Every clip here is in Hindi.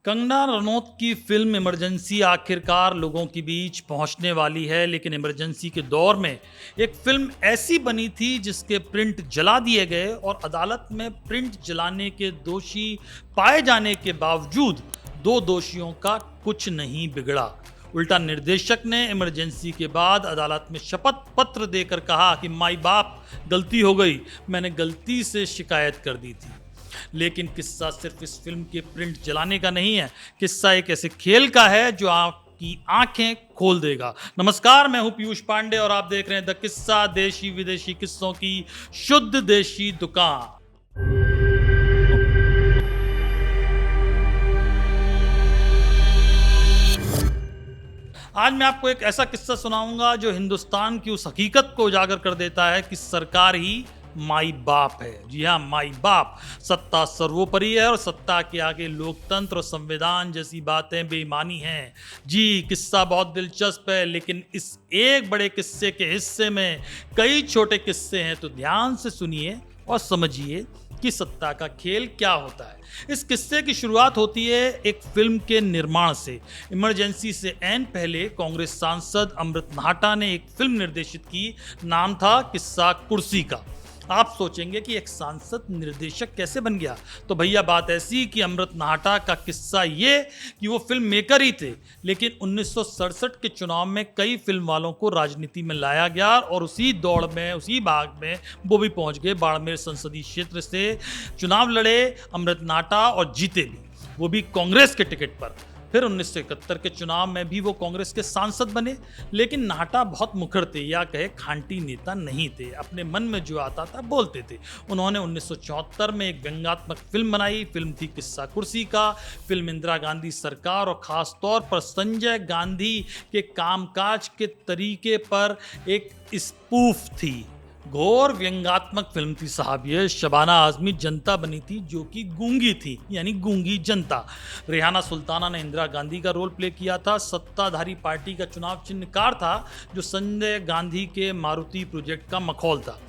कंगना रनौत की फिल्म इमरजेंसी आखिरकार लोगों के बीच पहुंचने वाली है, लेकिन इमरजेंसी के दौर में एक फिल्म ऐसी बनी थी जिसके प्रिंट जला दिए गए और अदालत में प्रिंट जलाने के दोषी पाए जाने के बावजूद दो दोषियों का कुछ नहीं बिगड़ा। उल्टा निर्देशक ने इमरजेंसी के बाद अदालत में शपथ पत्र देकर कहा कि माई बाप गलती हो गई, मैंने गलती से शिकायत कर दी थी। लेकिन किस्सा सिर्फ इस फिल्म के प्रिंट जलाने का नहीं है, किस्सा एक ऐसे खेल का है जो आपकी आंखें खोल देगा। नमस्कार, मैं हूं पीयूष पांडे और आप देख रहे हैं द किस्सा, देशी विदेशी किस्सों की शुद्ध देशी दुकान। आज मैं आपको एक ऐसा किस्सा सुनाऊंगा जो हिंदुस्तान की उस हकीकत को उजागर कर देता है कि सरकार ही माई बाप है। जी हाँ, माई बाप। सत्ता सर्वोपरि है और सत्ता के आगे लोकतंत्र और संविधान जैसी बातें बेईमानी हैं। जी, किस्सा बहुत दिलचस्प है, लेकिन इस एक बड़े किस्से के हिस्से में कई छोटे किस्से हैं, तो ध्यान से सुनिए और समझिए कि सत्ता का खेल क्या होता है। इस किस्से की शुरुआत होती है एक फिल्म के निर्माण से। इमरजेंसी से ऐन पहले कांग्रेस सांसद अमृत नाहटा ने एक फिल्म निर्देशित की, नाम था किस्सा कुर्सी का। आप सोचेंगे कि एक सांसद निर्देशक कैसे बन गया? तो भैया बात ऐसी कि अमृत नाहटा का किस्सा ये कि वो फिल्म मेकर ही थे, लेकिन 1967 के चुनाव में कई फिल्म वालों को राजनीति में लाया गया और उसी दौड़ में, उसी भाग में वो भी पहुंच गए। बाड़मेर संसदीय क्षेत्र से चुनाव लड़े अमृत नाहटा और जीते भी, वो भी कांग्रेस के टिकट पर। फिर 1971 के चुनाव में भी वो कांग्रेस के सांसद बने, लेकिन नाहटा बहुत मुखर थे, या कहे खांटी नेता नहीं थे। अपने मन में जो आता था बोलते थे। उन्होंने 1974 में एक व्यंग्यात्मक फिल्म बनाई। फिल्म थी किस्सा कुर्सी का। फिल्म इंदिरा गांधी सरकार और खास तौर पर संजय गांधी के कामकाज के तरीके पर एक स्पूफ थी। घोर व्यंग्यात्मक फिल्म थी साहब ये। शबाना आजमी जनता बनी थी जो कि गूंगी थी, यानी गूंगी जनता। रेहाना सुल्ताना ने इंदिरा गांधी का रोल प्ले किया था। सत्ताधारी पार्टी का चुनाव चिन्ह कार था जो संजय गांधी के मारुति प्रोजेक्ट का मखौल था।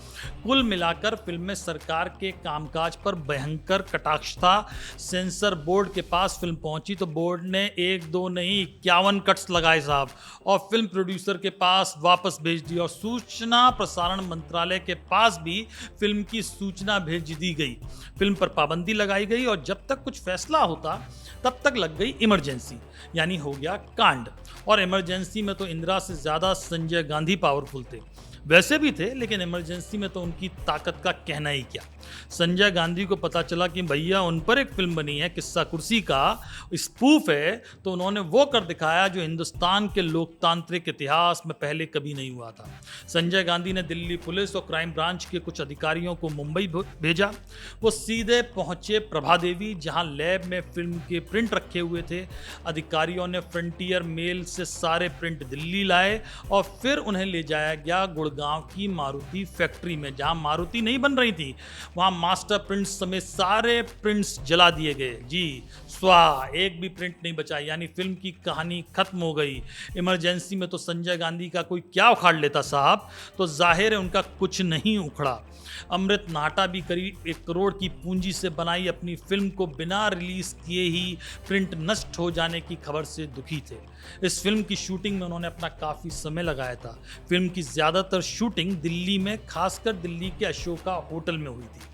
कुल मिलाकर फिल्म में सरकार के कामकाज पर भयंकर कटाक्ष था। सेंसर बोर्ड के पास फिल्म पहुंची तो बोर्ड ने 1 2 नहीं 51 कट्स लगाए साहब, और फिल्म प्रोड्यूसर के पास वापस भेज दी, और सूचना प्रसारण मंत्रालय के पास भी फिल्म की सूचना भेज दी गई। फिल्म पर पाबंदी लगाई गई और जब तक कुछ फैसला होता तब तक लग गई इमरजेंसी, यानी हो गया कांड। और इमरजेंसी में तो इंदिरा से ज्यादा संजय गांधी पावरफुल थे, वैसे भी थे, लेकिन इमरजेंसी में तो उनकी ताकत का कहना ही क्या। संजय गांधी को पता चला कि भैया उन पर एक फिल्म बनी है किस्सा कुर्सी का, स्पूफ है, तो उन्होंने वो कर दिखाया जो हिंदुस्तान के लोकतांत्रिक इतिहास में पहले कभी नहीं हुआ था। संजय गांधी ने दिल्ली पुलिस और क्राइम ब्रांच के कुछ अधिकारियों को मुंबई भेजा। वो सीधे पहुंचे प्रभा देवी, जहां लैब में फिल्म के प्रिंट रखे हुए थे। अधिकारियों ने फ्रंटियर मेल से सारे प्रिंट दिल्ली लाए और फिर उन्हें ले जाया गया गुड़गांव की मारुति फैक्ट्री में, जहां मारुति नहीं बन रही थी। वहां मास्टर प्रिंट्स समेत सारे प्रिंट्स जला दिए गए। जी, स्वाह, एक भी प्रिंट नहीं बचा, यानी फिल्म की कहानी खत्म हो गई। इमरजेंसी में तो संजय गांधी का कोई क्या उखाड़ लेता साहब, तो जाहिर है उनका कुछ नहीं उखड़ा। अमृत नाहटा भी करीब 1 करोड़ की पूंजी से बनाई अपनी फिल्म को बिना रिलीज किए ही प्रिंट नष्ट हो जाने की खबर से दुखी थे। इस फिल्म की शूटिंग में उन्होंने अपना काफी समय लगाया था। फिल्म की ज्यादातर शूटिंग दिल्ली में, खासकर दिल्ली के अशोका होटल में हुई थी।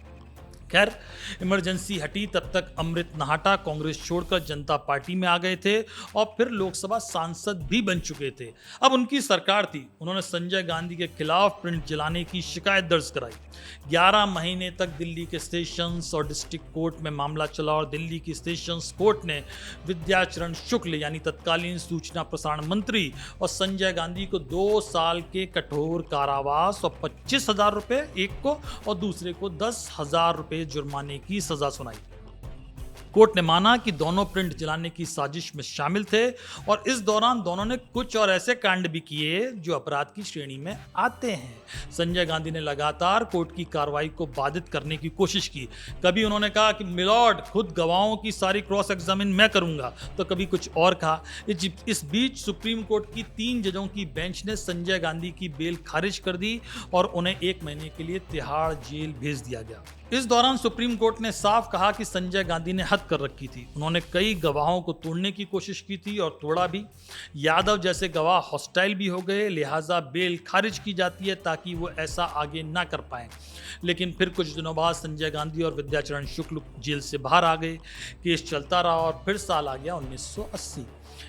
खैर, इमरजेंसी हटी तब तक अमृत नाहटा कांग्रेस छोड़कर जनता पार्टी में आ गए थे और फिर लोकसभा सांसद भी बन चुके थे। अब उनकी सरकार थी। उन्होंने संजय गांधी के खिलाफ प्रिंट जलाने की शिकायत दर्ज कराई। 11 महीने तक दिल्ली के सेशंस और डिस्ट्रिक्ट कोर्ट में मामला चला और दिल्ली की सेशंस कोर्ट ने विद्याचरण शुक्ल यानी तत्कालीन सूचना प्रसारण मंत्री और संजय गांधी को 2 साल के कठोर कारावास और 25,000 रुपये एक को और दूसरे को 10,000 रुपये जुर्माने की सजा सुनाई। कोर्ट ने माना कि दोनों प्रिंट जलाने की साजिश में शामिल थे और इस दौरान दोनों ने कुछ और ऐसे कांड भी किए जो अपराध की श्रेणी में आते हैं। संजय गांधी ने लगातार कोर्ट की कार्रवाई को बाधित करने की कोशिश की। कभी उन्होंने कहा कि मिलॉर्ड, खुद गवाहों की सारी क्रॉस एग्जामिन मैं करूंगा, तो कभी कुछ और कहा। इस बीच सुप्रीम कोर्ट की 3 जजों की बेंच ने संजय गांधी की बेल खारिज कर दी और उन्हें 1 महीने के लिए तिहाड़ जेल भेज दिया गया। इस दौरान सुप्रीम कोर्ट ने साफ कहा कि संजय गांधी ने हद कर रखी थी। उन्होंने कई गवाहों को तोड़ने की कोशिश की थी और तोड़ा भी। यादव जैसे गवाह हॉस्टाइल भी हो गए, लिहाजा बेल खारिज की जाती है ताकि वो ऐसा आगे ना कर पाए। लेकिन फिर कुछ दिनों बाद संजय गांधी और विद्याचरण शुक्ल जेल से बाहर आ गए। केस चलता रहा और फिर साल आ गया 1980।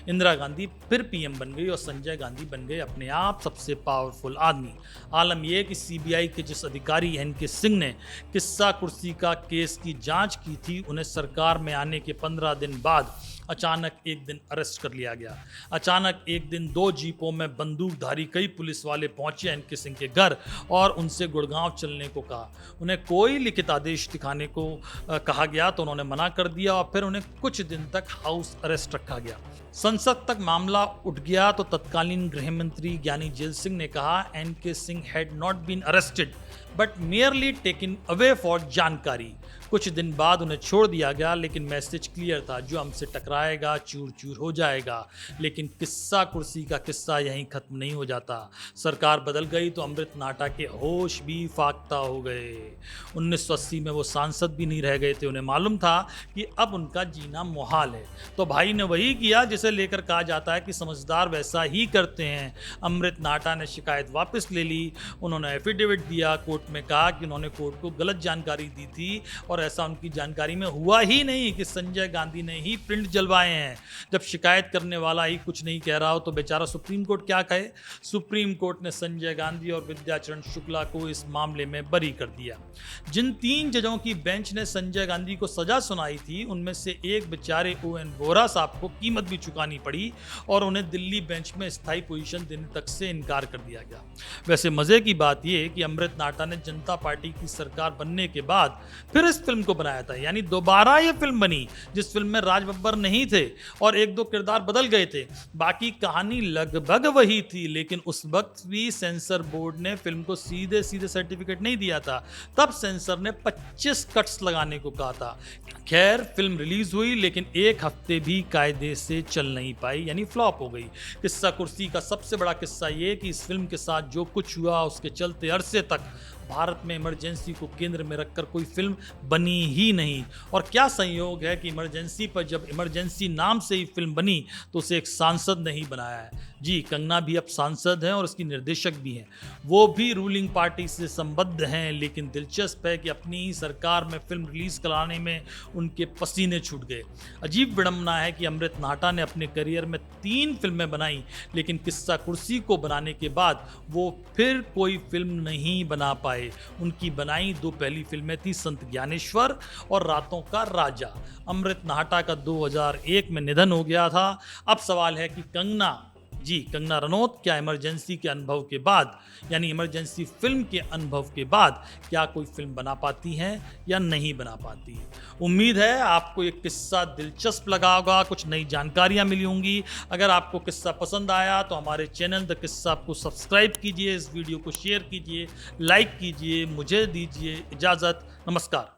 इंदिरा गांधी फिर पीएम बन गई और संजय गांधी बन गए अपने आप सबसे पावरफुल आदमी। आलम यह कि सीबीआई के जिस अधिकारी एनके सिंह ने किस्सा कुर्सी का केस की जांच की थी, उन्हें सरकार में आने के 15 दिन बाद अचानक एक दिन अरेस्ट कर लिया गया। अचानक एक दिन 2 जीपों में बंदूकधारी कई पुलिस वाले पहुंचे एनके सिंह के घर और उनसे गुड़गांव चलने को कहा। उन्हें कोई लिखित आदेश दिखाने को कहा गया तो उन्होंने मना कर दिया और फिर उन्हें कुछ दिन तक हाउस अरेस्ट रखा गया। संसद तक मामला उठ गया तो तत्कालीन गृह मंत्री ज्ञानी जेल सिंह ने कहा NK Singh had not been arrested but merely taken away for जानकारी। कुछ दिन बाद उन्हें छोड़ दिया गया, लेकिन मैसेज क्लियर था, जो हमसे टकराएगा चूर चूर हो जाएगा। लेकिन किस्सा कुर्सी का किस्सा यहीं खत्म नहीं हो जाता। सरकार बदल गई तो अमृत नाटा के होश भी फाख्ता हो गए। 1980 में वो सांसद भी नहीं रह गए थे। उन्हें मालूम था कि अब उनका जीना मुहाल है, तो भाई ने वही किया जिसे लेकर कहा जाता है कि समझदार वैसा ही करते हैं। अमृत नाटा ने शिकायत वापस ले ली। उन्होंने एफिडेविट दिया, कोर्ट में कहा कि उन्होंने कोर्ट को गलत जानकारी दी थी और ऐसा उनकी जानकारी में हुआ ही नहीं, कि संजय गांधी ने ही प्रिंट जलवाए हैं। जब शिकायत करने वाला ही कुछ नहीं कह रहा हो तो बेचारा सुप्रीम कोर्ट क्या कहे। सुप्रीम कोर्ट ने संजय गांधी और विद्याचरण शुक्ला को इस मामले में बरी कर दिया। जिन 3 जजों की बेंच ने संजय गांधी को सजा सुनाई थी, उनमें से एक बेचारे ON वोहरा साहब को कीमत भी चुकानी पड़ी और उन्हें दिल्ली बेंच में स्थायी पोजीशन देने तक से इनकार कर दिया गया। वैसे मजे की बात यह कि अमृत नाटा ने जनता पार्टी की सरकार बनने के बाद फिर इस फिल्म को बनाया था, यानी दोबारा ये फिल्म बनी, जिस फिल्म में राज बब्बर नहीं थे और 1-2 किरदार बदल गए थे। बाकी कहानी लगभग वही थी, लेकिन उस वक्त भी सेंसर बोर्ड ने फिल्म को सीधे सीधे सर्टिफिकेट नहीं दिया था। तब सेंसर ने 25 कट्स लगाने को कहा था। खैर, फिल्म रिलीज हुई, लेकिन 1 हफ्ते भी कायदे से चल नहीं पाई, यानी फ्लॉप हो गई। किस्सा कुर्सी का सबसे बड़ा किस्सा ये कि इस फिल्म के साथ जो कुछ हुआ, उसके चलते अरसे तक भारत में इमरजेंसी को केंद्र में रखकर कोई फिल्म बनी ही नहीं। और क्या संयोग है कि इमरजेंसी पर जब इमरजेंसी नाम से ही फिल्म बनी तो उसे एक सांसद ने ही बनाया है। जी, कंगना भी अब सांसद हैं और उसकी निर्देशक भी हैं। वो भी रूलिंग पार्टी से संबद्ध हैं, लेकिन दिलचस्प है कि अपनी ही सरकार में फिल्म रिलीज कराने में उनके पसीने छूट गए। अजीब विडंबना है कि अमृत नाटा ने अपने करियर में 3 फिल्में बनाई, लेकिन किस्सा कुर्सी को बनाने के बाद वो फिर कोई फिल्म नहीं बना पाए। उनकी बनाई 2 पहली फिल्में थी, संत ज्ञानेश्वर और रातों का राजा। अमृत नाटा का 2001 में निधन हो गया था। अब सवाल है कि कंगना रनौत क्या इमरजेंसी के अनुभव के बाद, यानी इमरजेंसी फिल्म के अनुभव के बाद, क्या कोई फिल्म बना पाती हैं या नहीं बना पाती है। उम्मीद है आपको ये किस्सा दिलचस्प लगा होगा, कुछ नई जानकारियां मिली होंगी। अगर आपको किस्सा पसंद आया तो हमारे चैनल द किस्सा को सब्सक्राइब कीजिए, इस वीडियो को शेयर कीजिए, लाइक कीजिए। मुझे दीजिए इजाज़त। नमस्कार।